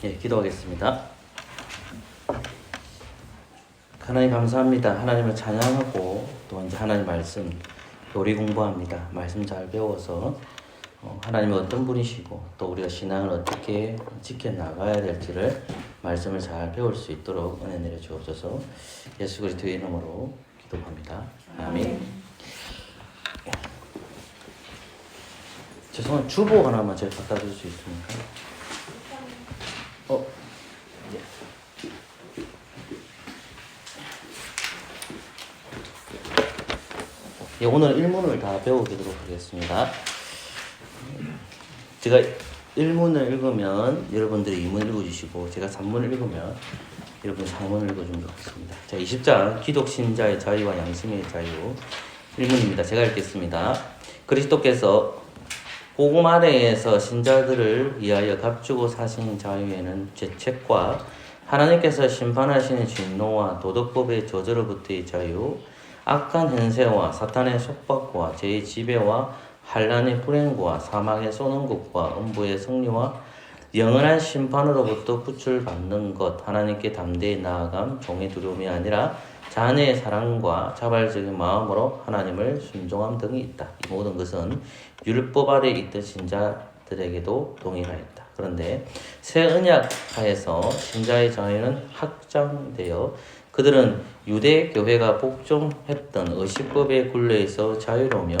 예, 기도하겠습니다. 하나님 감사합니다. 하나님을 찬양하고 또 이제 하나님 말씀 요리 공부합니다. 말씀 잘 배워서 하나님이 어떤 분이시고 또 우리가 신앙을 어떻게 지켜나가야 될지를 말씀을 잘 배울 수 있도록 은혜 내려 주옵소서. 예수 그리스도의 이름으로 기도합니다. 아멘. 죄송한 주보 하나만 제가 갖다 줄 수 있습니까? 예. 예, 오늘 일문을 다 배워보도록 하겠습니다. 제가 1문을 읽으면 여러분들이 2문 읽어주시고 제가 3문을 읽으면 여러분이 4문을 읽어주면 좋겠습니다. 자, 20장 기독신자의 자유와 양심의 자유 1문입니다. 제가 읽겠습니다. 그리스도께서 복음 아래에서 신자들을 위하여 값주고 사신 자유에는 죄책과 하나님께서 심판하시는 진노와 도덕법의 저주로부터의 자유, 악한 현세와 사탄의 속박과 죄의 지배와 환난의 불행과 사망의 쏘는 것과 음부의 승리와 영원한 심판으로부터 구출받는 것, 하나님께 담대히 나아감, 종의 두려움이 아니라 자녀의 사랑과 자발적인 마음으로 하나님을 순종함 등이 있다. 이 모든 것은 율법 아래 있던 신자들에게도 동일하였다. 그런데 새 언약 하에서 신자의 자유는 확장되어 그들은 유대 교회가 복종했던 의식법의 굴레에서 자유로우며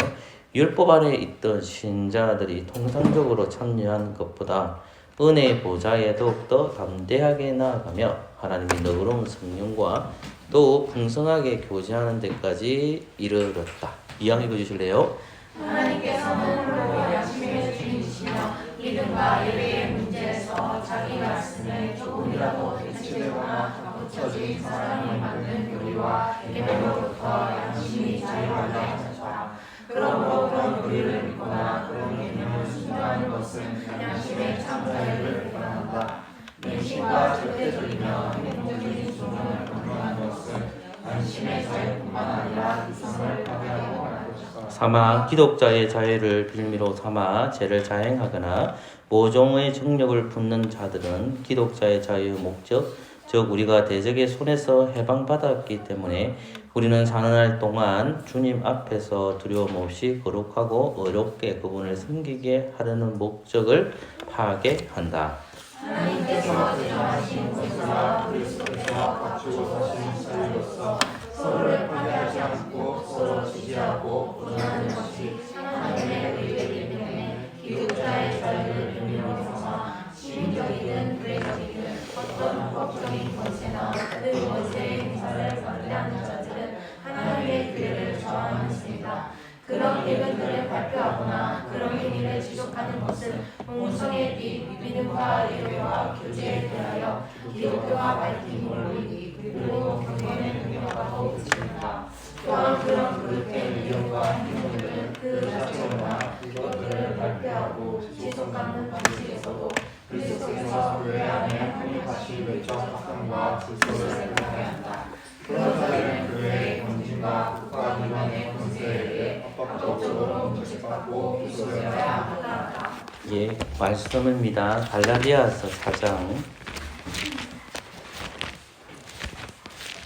율법 아래 있던 신자들이 통상적으로 참여한 것보다 은혜의 보좌에 더욱더 담대하게 나아가며 하나님의 너그러운 성령과 또 풍성하게 교제하는 데까지 이르렀다. 이왕 읽어주실래요? 하나님께서는 홀로 양심의 주인이시며 믿음과 예배의 문제에서 자기 말씀에 조금이라도 대체되거나 덧붙여진 사람이 만든 교리와 예배로부터 양심이 자유하게 하셨다. 그러므로 그런 교리를 믿거나 그런 개념을 순종하는 것은 양심의 참 자유를 위반한다. 민심과 절대적이며 행동적인 순종을 강요하는 것은 양심의 자유뿐만 아니라 이성을 파괴하고 말 것이다. 삼아 기독자의 자유를 빌미로 삼아 죄를 자행하거나 모종의 정력을 품는 자들은 기독자의 자유의 목적, 즉 우리가 대적의 손에서 해방받았기 때문에 우리는 사는 날 동안 주님 앞에서 두려움 없이 거룩하고 어렵게 그분을 섬기게 하려는 목적을 파괴한다. 하나님께서 제정하신 것과 그리스도께서 갖추고 사신 자유로서 서로를 파괴하지 않고 서로 지지하고 보존하는 것이 하나님의 의뢰이기 때문에 기독자의 자유를 빌미로 삼아 시민적이든 교회적이든 어떤 헌법적인 권세나 그 권세의 행사를 반대하는 자들은 하나님의 교회를 저항하는 것입니다. 그런 의견들을 발표하거나 그런 의미를 지속하는 것은 공성의 빛, 믿음과 예배와 교제에 대하여 기독교와 밝힌 원리 그리고 경건의 능력과도 그칩니다. 또한 그런 그릇된 의견과 행동들은 그 자체로나 이것들을 발표하고 지속하는 방식에서도 그리스도께서 교회 안에 확립하신 외적 확장과 질서를 파괴한다. 그런 자들은 교회의 검진과 국가기관의 권세에 의해 합법적으로 문책받고 기소되어야 한다. 예, 말씀입니다. 갈라디아서 4장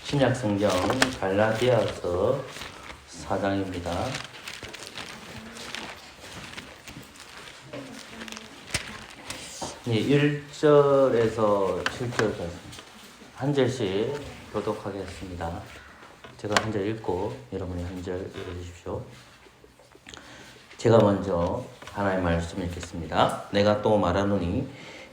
신약성경 갈라디아서 4장입니다. 예, 1절에서 7절까지 한 절씩 교독하겠습니다. 제가 한 절 읽고 여러분이 한 절 읽어주십시오. 제가 먼저 하나님의 말씀 읽겠습니다. 내가 또 말하노니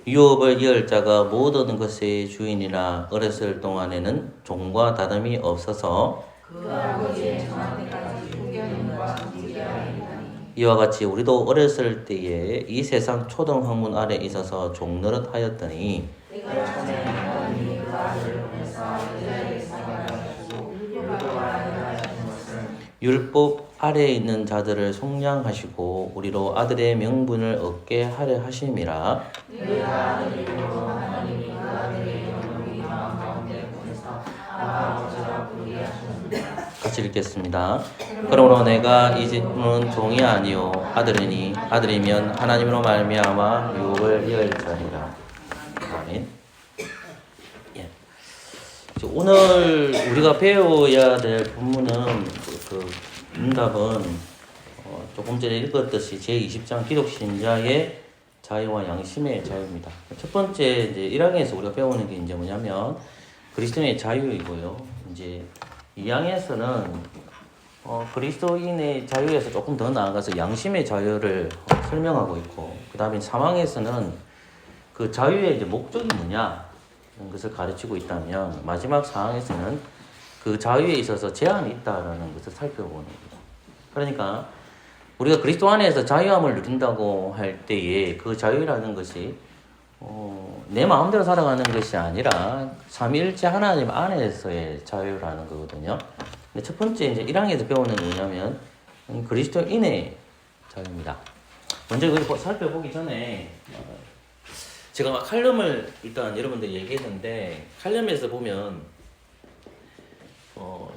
유업을 이을 자가 모든 것의 주인이나 어렸을 동안에는 종과 다름이 없어서 그 아버지의 정한 때까지 존경과 존귀하리니 이와 같이 우리도 어렸을 때에 이 세상 초등학문 아래 있어서 종노릇 하였더니 내가 전에 하나님이 그 아들을 보내사 여자에게 사랑하여 주시고 율법을 알게 하신 것은 율법 아래에 있는 자들을 속량하시고 우리로 아들의 명분을 얻게 하려 하심이라. 내가 아들이므로 하나님이 그 아들의 영을 우리 마음 가운데 보내사 아바 아버지라 부르게 하셨습니다. 같이 읽겠습니다. 그러므로 내가 이제는 종이 아니요 아들이니 아들이면 하나님으로 말미암아 유업을 이을 자니라. 아멘. 오늘 우리가 배워야 될 본문은 그 문답은 조금 전에 읽었듯이 제20장 기독신자의 자유와 양심의 자유입니다. 첫 번째 이제 1항에서 우리가 배우는 게 이제 뭐냐면 그리스도인의 자유이고요. 이제 2항에서는 그리스도인의 자유에서 조금 더 나아가서 양심의 자유를 설명하고 있고, 그 다음에 3항에서는 그 자유의 이제 목적이 뭐냐 이런 것을 가르치고 있다면, 마지막 4항에서는 그 자유에 있어서 제한이 있다라는 것을 살펴보는 겁니다. 그러니까 우리가 그리스도 안에서 자유함을 누린다고 할 때에 그 자유라는 것이 내 마음대로 살아가는 것이 아니라 삼위일체 하나님 안에서의 자유라는 거거든요. 근데 첫 번째 이제 1항에서 배우는 게 뭐냐면 그리스도인의 자유입니다. 먼저 이걸 살펴보기 전에 제가 칼럼을 일단 여러분들 얘기했는데, 칼럼에서 보면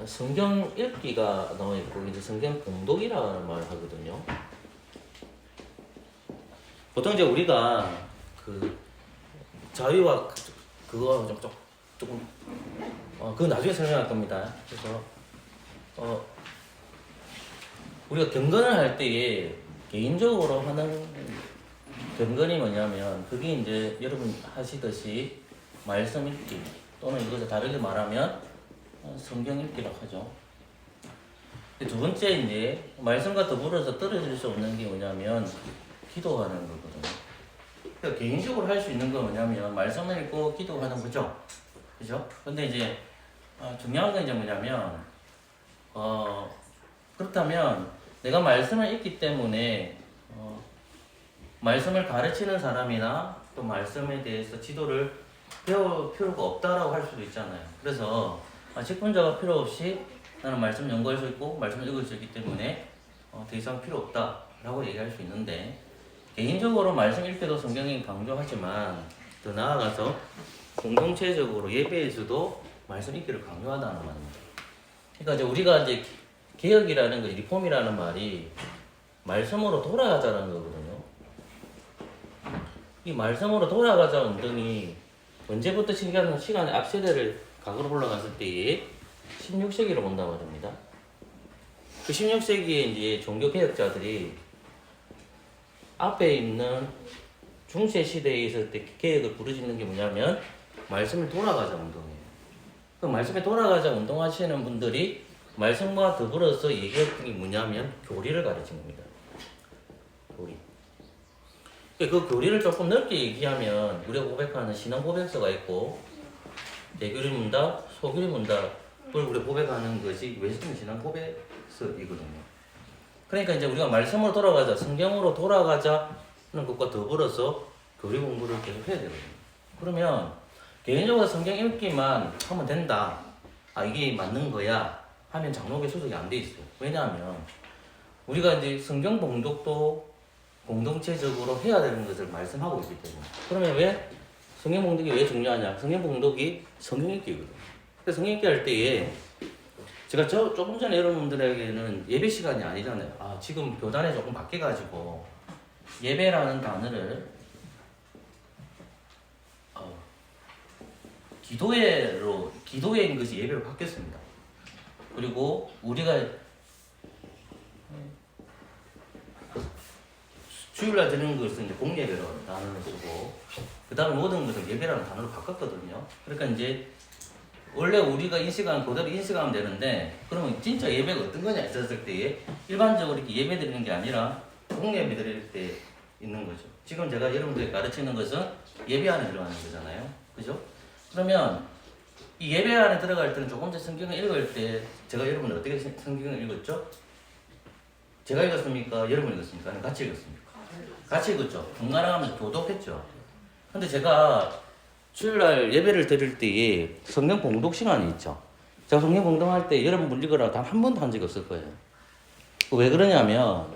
성경 읽기가 나와 있고 이제 성경 봉독이라는 말을 하거든요. 보통 이제 우리가 그 자유와 그거 조금 그거 나중에 설명할 겁니다. 그래서 우리가 경건을 할 때에 개인적으로 하는 경건이 뭐냐면, 그게 이제 여러분 하시듯이 말씀 읽기, 또는 이것을 다르게 말하면 성경 읽기라고 하죠. 두 번째 이제 말씀과 더불어서 떨어질 수 없는 게 뭐냐면 기도하는 거거든요. 그러니까 개인적으로 할 수 있는 건 뭐냐면 말씀을 읽고 기도하는 거죠. 그죠? 근데 이제 중요한 건 이제 뭐냐면 그렇다면 내가 말씀을 읽기 때문에 말씀을 가르치는 사람이나 또 말씀에 대해서 지도를 배울 필요가 없다라고 할 수도 있잖아요. 그래서 직분자가 필요 없이 나는 말씀 연구할 수 있고 말씀을 읽을 수 있기 때문에 더 이상 필요 없다라고 얘기할 수 있는데, 개인적으로 말씀 읽기도 성경이 강조하지만 더 나아가서 공동체적으로 예배에서도 말씀 읽기를 강조하다는 말입니다. 그러니까 이제 우리가 이제 개혁이라는 거, 리폼이라는 말이 말씀으로 돌아가자는 거거든요. 이 말씀으로 돌아가자 운동이 언제부터 시간의 앞세대를 각으로 올라갔을 때에 16세기로 본다고 합니다. 그 16세기에 이제 종교개혁자들이 앞에 있는 중세 시대에 있을 때 개혁을 부르짖는 게 뭐냐면 말씀을 돌아가자 운동이에요. 그 말씀에 돌아가자 운동하시는 분들이 말씀과 더불어서 얘기했던 게 뭐냐면 교리를 가르친 겁니다. 교리. 그 교리를 조금 넓게 얘기하면 우리가 고백하는 신앙 고백서가 있고, 대교리 문답, 소교리 문답을 우리가 고백하는 것이 웨스턴 신앙 고백서이거든요. 그러니까 이제 우리가 말씀으로 돌아가자, 성경으로 돌아가자는 것과 더불어서 교리 공부를 계속 해야 되거든요. 그러면 개인적으로 성경 읽기만 하면 된다, 이게 맞는 거야 하면 장로교 소속이 안 돼 있어요. 왜냐하면 우리가 이제 성경 봉독도 공동체적으로 해야 되는 것을 말씀하고 있기 때문에. 그러면 왜 성경 봉독이 왜 중요하냐? 성경 봉독이 성경 읽기거든요. 그래서 성경 읽기 할 때에 제가 조금 전에 여러분들에게는 예배 시간이 아니잖아요. 지금 교단에 조금 바뀌어가지고 예배라는 단어를 기도회인 것이 예배로 바뀌었습니다. 그리고 우리가 주일날 드리는 것은 이제 공예배라는 단어를 쓰고, 그 다음에 모든 것을 예배라는 단어로 바꿨거든요. 그러니까 이제 원래 우리가 인식하는 그대로 인식하면 되는데, 그러면 진짜 예배가 어떤 거냐 했었을 때에 일반적으로 이렇게 예배 드리는 게 아니라 공예배 드릴 때 있는 거죠. 지금 제가 여러분들에게 가르치는 것은 예배 안에 들어가는 거잖아요. 그죠? 그러면 이 예배 안에 들어갈 때는 조금 더 성경을 읽을 때 제가 여러분들 어떻게 성경을 읽었죠? 제가 읽었습니까? 여러분이 읽었습니까? 아니면 같이 읽었습니까? 같이 읽었죠. 번갈아 가면서 교독했죠. 근데 제가 주일날 예배를 드릴 때에 성경 봉독 시간이 있죠. 제가 성경 봉독할 때 여러분 읽으라고 단 한 번도 한 적이 없을 거예요. 왜 그러냐면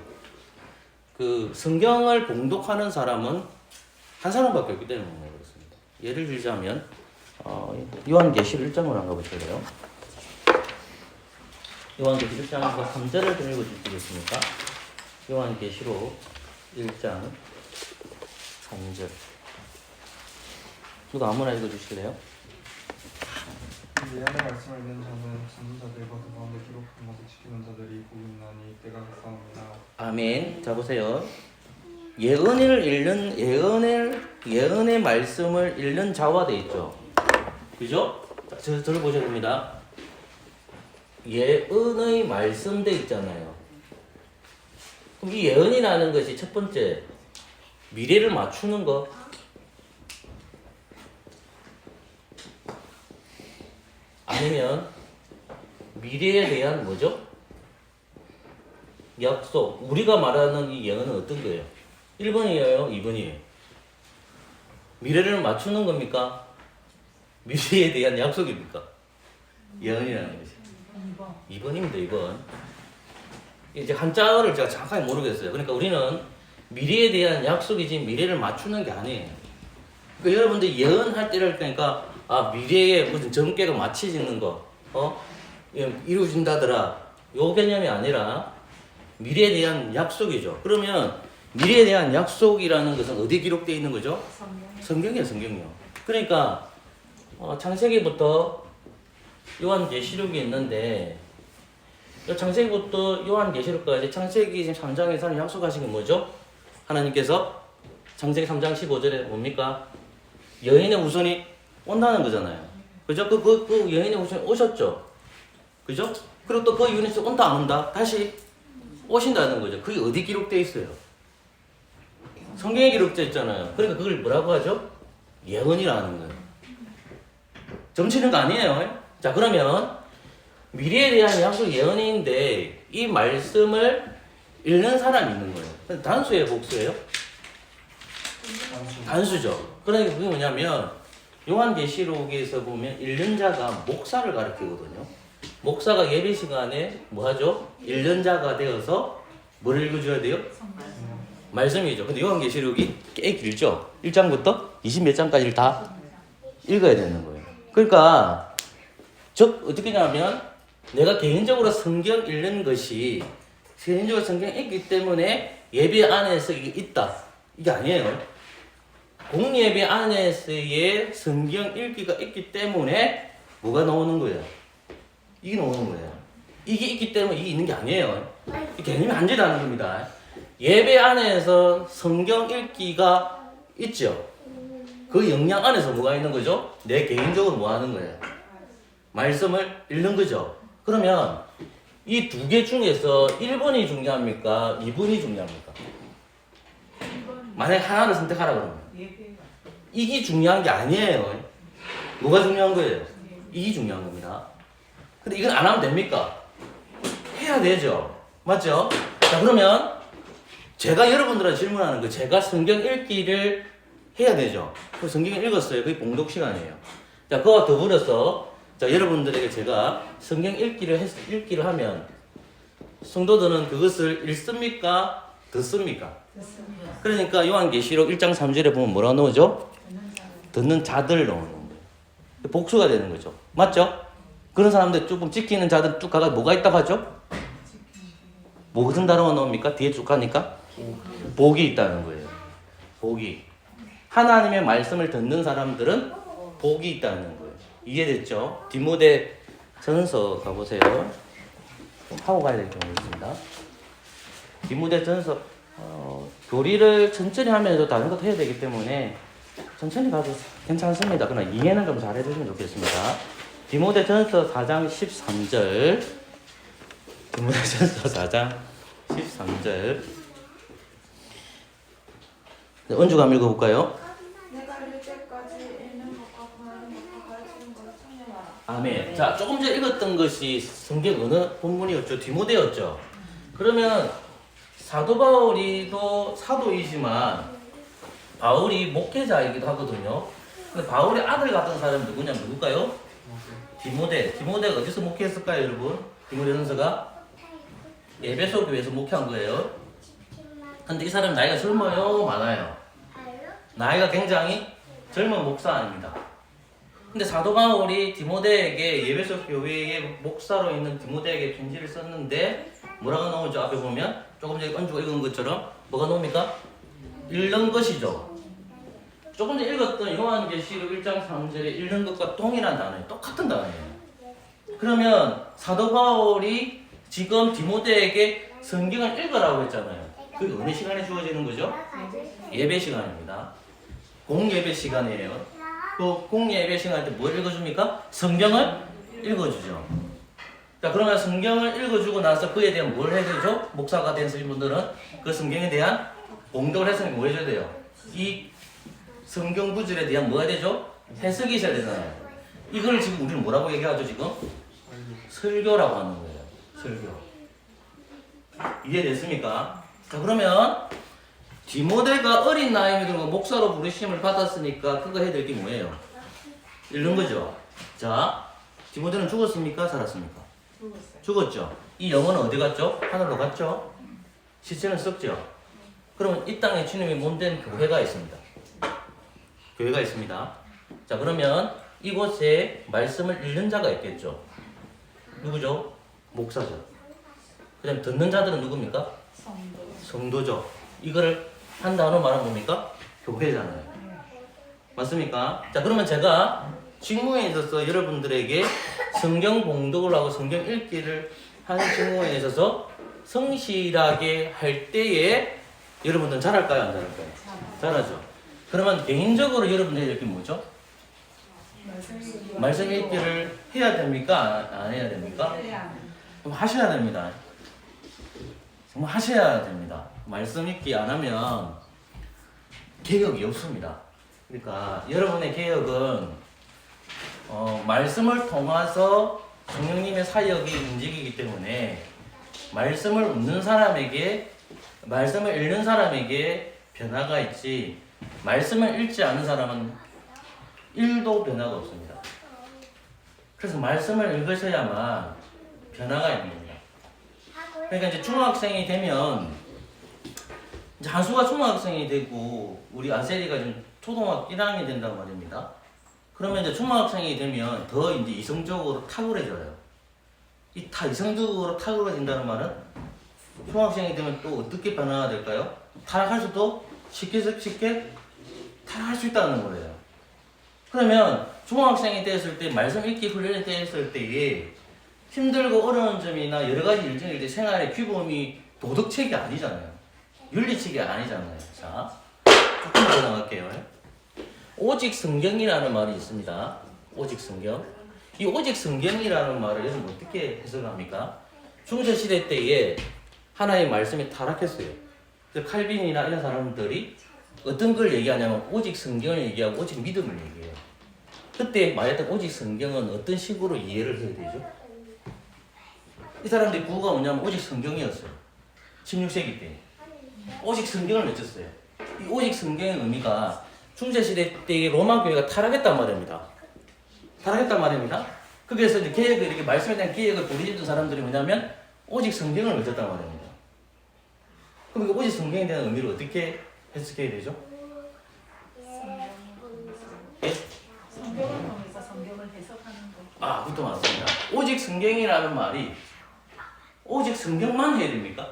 그 성경을 봉독하는 사람은 한 사람밖에 없기 때문에 그렇습니다. 예를 들자면 요한계시록 1장으로 한번 가보실래요? 요한계시록 1장에서 3절을 좀 읽어주시겠습니까? 요한계시록 1장 3절. 누가 아무나 읽어주실래요? 예언의 말씀을 읽는 자는 듣는 자들과 그 가운데 기록한 것을 지키는 자들이 복이 있나니 때가 가까웁니다. 아멘. 자 보세요. 예언의 말씀을 읽는 자와 돼 있죠. 그죠? 자, 저를 보셔야 됩니다. 예언의 말씀 돼 있잖아요. 그럼 이 예언이라는 것이 첫 번째 미래를 맞추는 거. 아니면 미래에 대한 뭐죠? 약속. 우리가 말하는 이 예언은 어떤 거예요? 1번이에요? 2번이에요? 미래를 맞추는 겁니까? 미래에 대한 약속입니까? 예언이라는 것이. 2번입니다. 2번. 이제 한자어를 제가 정확하게 모르겠어요. 그러니까 우리는 미래에 대한 약속이지 미래를 맞추는 게 아니에요. 그러니까 여러분들 예언할 때를 그러니까 미래에 무슨 점괘가 마치지는 거 이루어진다더라. 요 개념이 아니라 미래에 대한 약속이죠. 그러면 미래에 대한 약속이라는 것은 어디에 기록되어 있는 거죠? 성경이에요. 성경이요. 그러니까 창세기부터 요한계시록이 있는데 창세기부터 요한계시록까지 창세기 3장에서는 약속하신 게 뭐죠? 하나님께서 창세기 3장 15절에 뭡니까? 여인의 후손이 온다는 거잖아요. 그죠? 그 여인의 후손이 오셨죠? 그죠? 그리고 또 그 여인이 온다 안 온다? 다시 오신다는 거죠. 그게 어디 기록되어 있어요? 성경에 기록되어 있잖아요. 그러니까 그걸 뭐라고 하죠? 예언이라는 거예요. 점치는 거 아니에요. 자, 그러면 미래에 대한 약속 예언인데 이 말씀을 읽는 사람이 있는 거예요. 단수예요, 복수예요? 단수죠. 그러니까 그게 뭐냐면 요한계시록에서 보면 읽는 자가 목사를 가리키거든요. 목사가 예배 시간에 뭐 하죠? 읽는 자가 되어서 뭘 읽어줘야 돼요? 말씀이죠. 근데 요한계시록이 꽤 길죠. 1장부터 20 몇 장까지를 다 읽어야 되는 거예요. 그러니까 즉 어떻게 하냐면 내가 개인적으로 성경 읽는 것이 개인적으로 성경 읽기 때문에 예배 안에서 이게 있다. 이게 아니에요. 공예배 안에서의 성경 읽기가 있기 때문에 뭐가 나오는 거예요? 이게 나오는 거예요. 이게 있기 때문에 이게 있는 게 아니에요. 이 개념이 안지다는 겁니다. 예배 안에서 성경 읽기가 있죠. 그 역량 안에서 뭐가 있는 거죠? 내 개인적으로 뭐 하는 거예요? 말씀을 읽는 거죠. 그러면 이 두 개 중에서 1번이 중요합니까? 2번이 중요합니까? 만약 하나를 선택하라 그러면 이게 중요한 게 아니에요. 뭐가 중요한 거예요? 이게 중요한 겁니다. 근데 이건 안 하면 됩니까? 해야 되죠. 맞죠? 자, 그러면 제가 여러분들한테 질문하는 거 제가 성경 읽기를 해야 되죠. 그 성경을 읽었어요. 그게 봉독 시간이에요. 자, 그와 더불어서 자, 여러분들에게 제가 성경 읽기를 하면 성도들은 그것을 읽습니까? 듣습니까? 듣습니다. 그러니까 요한계시록 1장 3절에 보면 뭐라 나오죠? 듣는 자들 나오는 거예요. 복수가 되는 거죠. 맞죠? 그런 사람들 조금 지키는 자들 쭉 가가 뭐가 있다고 하죠? 무슨 단어가 나옵니까? 뒤에 쭉 가니까 복이 있다는 거예요. 복이. 하나님의 말씀을 듣는 사람들은 복이 있다는 거예요. 이해됐죠? 디모데 전서 가보세요. 좀 하고 가야 될 경우가 있습니다. 디모데 전서 교리를 천천히 하면서 다른 것도 해야 되기 때문에 천천히 가도 괜찮습니다. 그러나 이해는 좀 잘 해주시면 좋겠습니다. 디모데 전서 4장 13절. 디모데 전서 4장 13절. 은주가 한번 읽어볼까요? 내가 읽을 때까지 읽는 것과 구하는 것과 가르치는 것을 청렴하라. 아멘. 자, 조금 전에 읽었던 것이 성경 어느 본문이었죠? 디모데였죠. 그러면 사도 바울이도 사도이지만 바울이 목회자이기도 하거든요. 근데 바울의 아들 같은 사람이 누굴까요? 디모데. 디모데가 어디서 목회했을까요, 여러분? 디모데전서가 에베소 교회에서 목회한 거예요. 근데 이 사람 나이가 젊어요, 많아요? 나이가 굉장히 젊은 목사 아닙니다. 근데 사도 바울이 디모데에게 에베소 교회의 목사로 있는 디모데에게 편지를 썼는데 뭐라고 나오죠? 앞에 보면 조금 전에 은주가 읽은 것처럼 뭐가 나옵니까? 읽는 것이죠. 조금 전에 읽었던 요한계시록 1장 3절에 읽는 것과 동일한 단어예요. 똑같은 단어예요. 그러면 사도 바울이 지금 디모데에게 성경을 읽으라고 했잖아요. 그게 어느 시간에 주어지는 거죠? 예배 시간입니다. 공예배 시간이에요. 그 공예배 시간 때 뭘 읽어줍니까? 성경을 읽어주죠. 자, 그러면 성경을 읽어주고 나서 그에 대한 뭘 해야 되죠? 목사가 된 분들은 그 성경에 대한 봉독을 했으니까 뭐 해줘야 돼요? 이 성경 구절에 대한 뭐 해야 되죠? 해석이 있어야 되잖아요. 이걸 지금 우리는 뭐라고 얘기하죠, 지금? 설교라고 하는 거예요. 설교. 이해됐습니까? 자, 그러면 디모데가 어린 나이에 들고 목사로 부르심을 받았으니까 그거 해야 될 게 뭐예요? 이런 거죠. 자, 디모데는 죽었습니까? 살았습니까? 죽었죠. 이 영혼은 어디 갔죠? 하늘로 갔죠. 시체는 썩죠. 그러면 이 땅에 주님이 몸된 교회가 있습니다. 교회가 있습니다. 자, 그러면 이곳에 말씀을 읽는 자가 있겠죠. 누구죠? 목사죠. 그 다음 듣는 자들은 누굽니까? 성도죠. 이거를 한 단어로 말하면 뭡니까? 교회잖아요. 맞습니까? 자, 그러면 제가 직무에 있어서 여러분들에게 성경 봉독을 하고 성경 읽기를 하는 직무에 있어서 성실하게 할 때에 여러분들은 잘할까요? 안 잘할까요? 잘하죠. 그러면 개인적으로 여러분들이 이렇게 뭐죠? 말씀 읽기를 해야 됩니까? 안 해야 됩니까? 그럼 하셔야 됩니다. 정말 하셔야 됩니다. 말씀 읽기 안 하면 개혁이 없습니다. 그러니까 여러분의 개혁은 말씀을 통해서 성령님의 사역이 움직이기 때문에 말씀을 읽는 사람에게 말씀을 읽는 사람에게 변화가 있지 말씀을 읽지 않는 사람은 1도 변화가 없습니다. 그래서 말씀을 읽으셔야만 변화가 있는 겁니다. 그러니까 이제 중학생이 되면 이제 한수가 중학생이 되고 우리 아셀이가 좀 초등학교 1학년이 된단 말입니다. 그러면 이제 중학생이 되면 더 이제 이성적으로 탁월해져요. 이성적으로 탁월해진다는 말은 중학생이 되면 또 어떻게 변화가 될까요? 타락할 수도 쉽게 타락할 수 있다는 거예요. 그러면 중학생이 되었을 때 말씀 읽기 훈련이 되었을 때에 힘들고 어려운 점이나 여러 가지 일정일 때 생활의 규범이 도덕책이 아니잖아요. 윤리책이 아니잖아요. 자, 조금 더 나갈게요. 오직 성경이라는 말이 있습니다. 오직 성경. 이 오직 성경이라는 말을 여러분 어떻게 해석합니까? 중세시대 때에 하나의 말씀이 타락했어요. 그래서 칼빈이나 이런 사람들이 어떤 걸 얘기하냐면 오직 성경을 얘기하고 오직 믿음을 얘기해요. 그때 말했던 오직 성경은 어떤 식으로 이해를 해야 되죠? 이 사람들이 구호가 뭐냐면 오직 성경이었어요. 16세기 때. 오직 성경을 외쳤어요. 이 오직 성경의 의미가 중세시대 때의 로마 교회가 타락했단 말입니다. 타락했단 말입니다. 그래서 이제 개혁을 이렇게 말씀에 대한 개혁을 부리던 사람들이 뭐냐면 오직 성경을 외쳤단 말입니다. 그럼 오직 성경에 대한 의미를 어떻게 해석해야 되죠? 성경을 통해서 성경을 해석하는 거. 아, 그것도 맞습니다. 오직 성경이라는 말이 오직 성경만 해야 됩니까?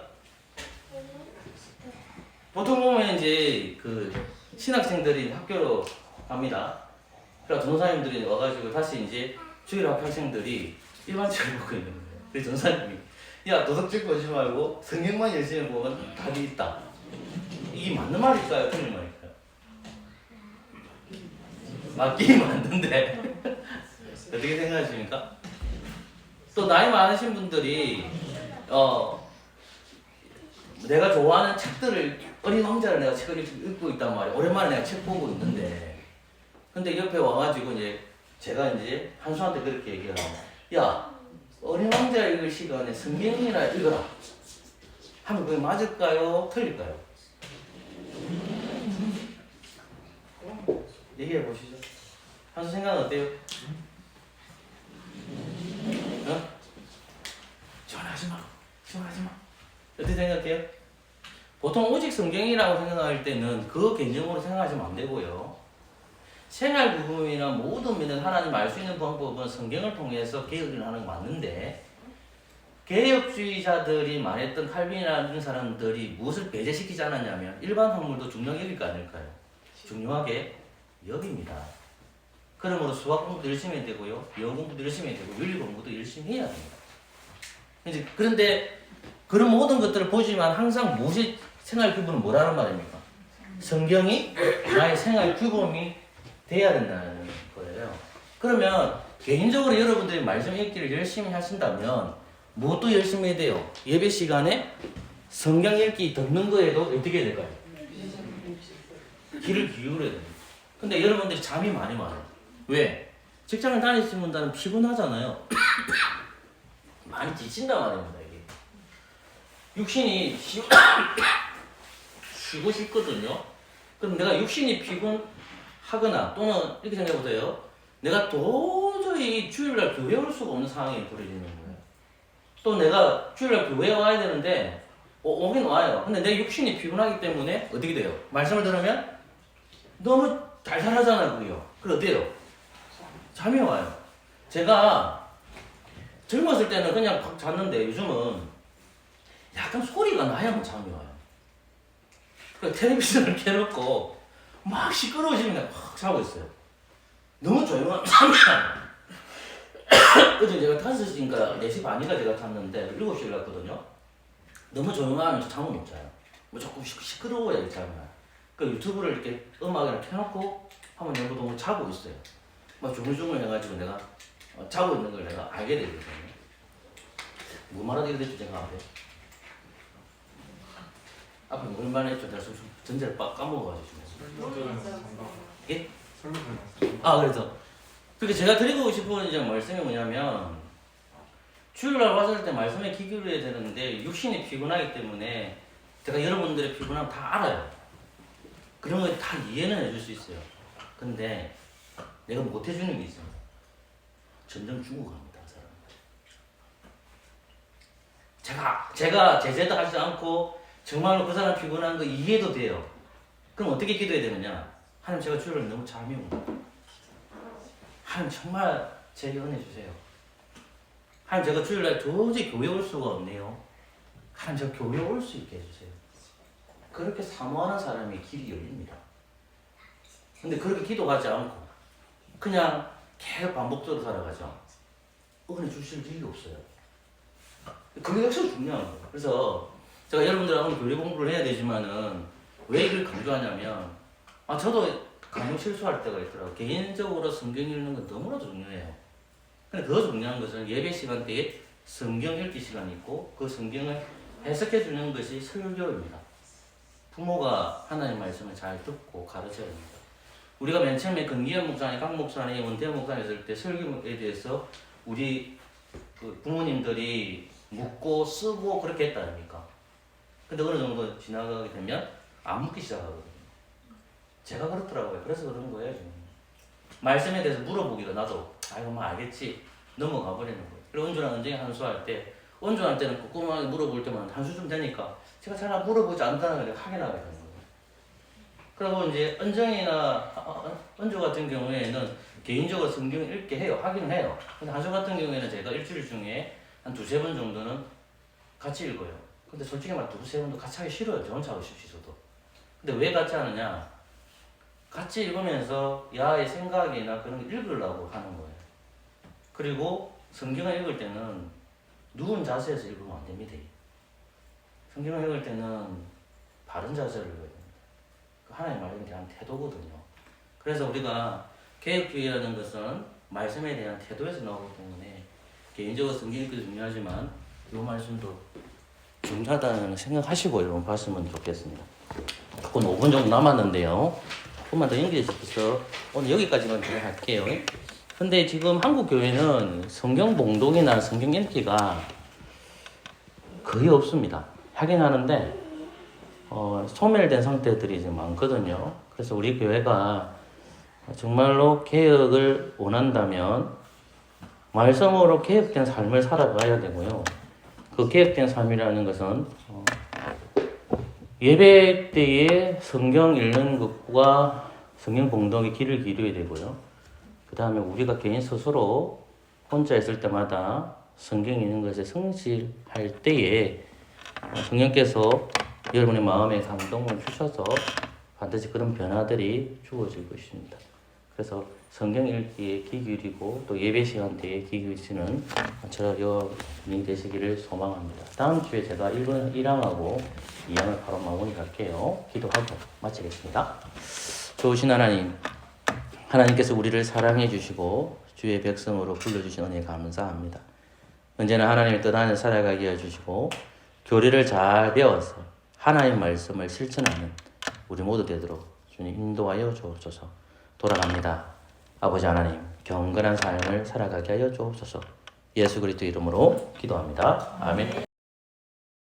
보통 보면 이제 그 신학생들이 학교로 갑니다. 그러니까 전도사님들이 와가지고 다시 이제 주일학 학생들이 일반책을 보고 있는 거예요. 그래서 전도사님이 야 도덕책 보지 말고 성경만 열심히 보면 답이 있다. 이게 맞는 말일까요? 틀린 말일까요? 맞긴 맞는데 어떻게 생각하십니까? 또 나이 많으신 분들이 내가 좋아하는 책들을 어린 왕자를 내가 책을 읽고 있단 말이야. 오랜만에 내가 책 보고 있는데 근데 옆에 와가지고 이제 제가 이제 한수한테 그렇게 얘기하고 야 어린 왕자 읽을 시간에 성경이나 읽어라 하면 그게 맞을까요? 틀릴까요? 얘기해 보시죠. 한수 생각은 어때요? 어? 시원하지 마. 어떻게 생각해요? 보통 오직 성경이라고 생각할 때는 그 개념으로 생각하시면 안 되고요. 생활 부분이나 모든 면을 하나님 알 수 있는 방법은 성경을 통해서 개혁을 하는 거 맞는데 개혁주의자들이 말했던 칼빈이라는 사람들이 무엇을 배제시키지 않았냐면 일반 학문도 중요하게 여길까 아닐까요? 중요하게 여깁니다. 그러므로 수학 공부도 열심히 해야 되고요. 영어 공부도 열심히 해야 되고 윤리 공부도 열심히 해야 됩니다. 이제 그런데 그런 모든 것들을 보지만 항상 무엇이 생활 규범은 뭐라는 말입니까? 성경이 나의 생활 규범이 돼야 된다는 거예요. 그러면 개인적으로 여러분들이 말씀 읽기를 열심히 하신다면 무엇도 열심히 해야 돼요? 예배 시간에 성경 읽기 듣는 거에도 어떻게 해야 될까요? 귀를 기울여야 됩니다. 근데 여러분들이 잠이 많이 와요. 왜? 직장을 다니시는 분들은 피곤하잖아요. 많이 지친단 말입니다. 이게 육신이 쉬고 싶거든요. 그럼 내가 육신이 피곤하거나 또는 이렇게 생각해보세요. 내가 도저히 주일날 교회 올 수가 없는 상황이 벌어지는 거예요. 또 내가 주일날 교회에 와야 되는데 오긴 와요. 근데 내 육신이 피곤하기 때문에 어떻게 돼요? 말씀을 들으면 너무 달달하잖아요. 그게요. 그래 어때요? 잠이 와요. 제가 젊었을 때는 그냥 팍 잤는데 요즘은 약간 소리가 나야만 잠이 와요. 그래서 텔레비전을 켜놓고 막 시끄러워지면 확 자고 있어요. 너무 조용하면 잠이 와요. 어제 제가 5시인가 4시 반인가 제가 잤는데 7시에 갔거든요. 너무 조용하면 잠을 못 자요. 뭐 조금 시끄러워야 잠이 와요. 그 유튜브를 이렇게 음악을 켜놓고 한번 연구동을 자고 있어요. 막 조물조물 해가지고 내가 자고 있는 걸 내가 알게 되거든요. 뭐 말하게 됐죠 제가 앞에? 앞에 뭘 말했죠? 내가 전제를 빡 까먹어가지고. 예? 아 그래서 그렇게 제가 드리고 싶은 이제 말씀이 뭐냐면 주일날 왔을 때 말씀에 귀 기울여야 되는데 육신이 피곤하기 때문에 제가 여러분들의 피곤함 다 알아요. 그런 거 다 이해는 해줄 수 있어요. 근데 내가 못 해주는 게 있어요. 점점 죽어갑니다. 그 사람. 제가 제재도 하지 않고 정말로 그 사람 피곤한 거 이해도 돼요. 그럼 어떻게 기도해야 되느냐? 하나님 제가 주일날 너무 잠이 옵니다. 하나님 정말 제게 은혜 주세요. 하나님 제가 주일날 도저히 교회 올 수가 없네요. 하나님 제가 교회 올 수 있게 해주세요. 그렇게 사모하는 사람이 길이 열립니다. 근데 그렇게 기도하지 않고 그냥 계속 반복적으로 살아가죠. 은혜 주실 일이 없어요. 그게 역시 중요한 거예요. 그래서 제가 여러분들하고 교리 공부를 해야 되지만은 왜 이걸 강조하냐면 저도 간혹 실수할 때가 있더라고요. 개인적으로 성경 읽는 건 너무나도 중요해요. 근데 더 중요한 것은 예배 시간대에 성경 읽기 시간이 있고 그 성경을 해석해 주는 것이 설교입니다. 부모가 하나님 말씀을 잘 듣고 가르쳐야 합니다. 우리가 맨 처음에 권기현 목사님, 강 목사님, 원태현 목사님 했을 때 설교에 대해서 우리 그 부모님들이 묻고 쓰고 그렇게 했다 아닙니까? 근데 어느 정도 지나가게 되면 안 묻기 시작하거든요. 제가 그렇더라고요. 그래서 그런 거예요. 지금. 말씀에 대해서 물어보기가 나도 아이고 뭐 알겠지 넘어가 버리는 거예요. 그리고 은주랑 은정이 한수할 때 은주할 때는 꼼꼼하게 물어볼 때만 한수 좀 되니까 제가 잘 물어보지 않다는 걸 확인하게 되는 거예요. 그리고 이제 은정이나 은주 같은 경우에는 개인적으로 성경을 읽게 해요. 하긴 해요. 근데 한수 같은 경우에는 제가 일주일 중에 한 2-3번 정도는 같이 읽어요. 근데 솔직히 말 2-3번도 같이 하기 싫어요. 저 혼자 하고 싶어도. 근데 왜 같이 하느냐? 같이 읽으면서 야의 생각이나 그런 거 읽으려고 하는 거예요. 그리고 성경을 읽을 때는 누운 자세에서 읽으면 안 됩니다. 성경을 읽을 때는 바른 자세를 읽어야 됩니다. 그 하나님의 말씀에 대한 태도거든요. 그래서 우리가 개혁주의라는 것은 말씀에 대한 태도에서 나오기 때문에 개인적으로 성경 읽기도 중요하지만 이 말씀도 중요하다는 생각하시고 여러분 봤으면 좋겠습니다. 조금 5분 정도 남았는데요. 조금만 더 연결해서 오늘 여기까지만 제가 할게요. 근데 지금 한국 교회는 성경 봉독이나 성경 읽기가 거의 없습니다. 하긴 하는데 소멸된 상태들이 지금 많거든요. 그래서 우리 교회가 정말로 개혁을 원한다면 말씀으로 개혁된 삶을 살아가야 되고요. 그 개혁된 삶이라는 것은 예배 때에 성경 읽는 것과 성경 봉독에 귀를 기울여야 되고요. 그 다음에 우리가 개인 스스로 혼자 있을 때마다 성경 읽는 것에 성실할 때에 성령께서 여러분의 마음에 감동을 주셔서 반드시 그런 변화들이 주어질 것입니다. 그래서 성경 읽기에 귀 기울이고 또 예배 시간대에 귀 기울이시는 여러분이 되시기를 소망합니다. 다음 주에 제가 1항하고 2항을 바로 마무리할게요. 기도하고 마치겠습니다. 좋으신 하나님, 하나님께서 우리를 사랑해 주시고 주의 백성으로 불러주신 은혜 감사합니다. 언제나 하나님의 뜻 안에 살아가게 해주시고 교리를 잘 배워서 하나님의 말씀을 실천하는 우리 모두 되도록 주님 인도하여 주옵소서. 돌아갑니다. 아버지 하나님, 경건한 삶을 살아가게 하여 주옵소서. 예수 그리스도 이름으로 기도합니다. 아멘.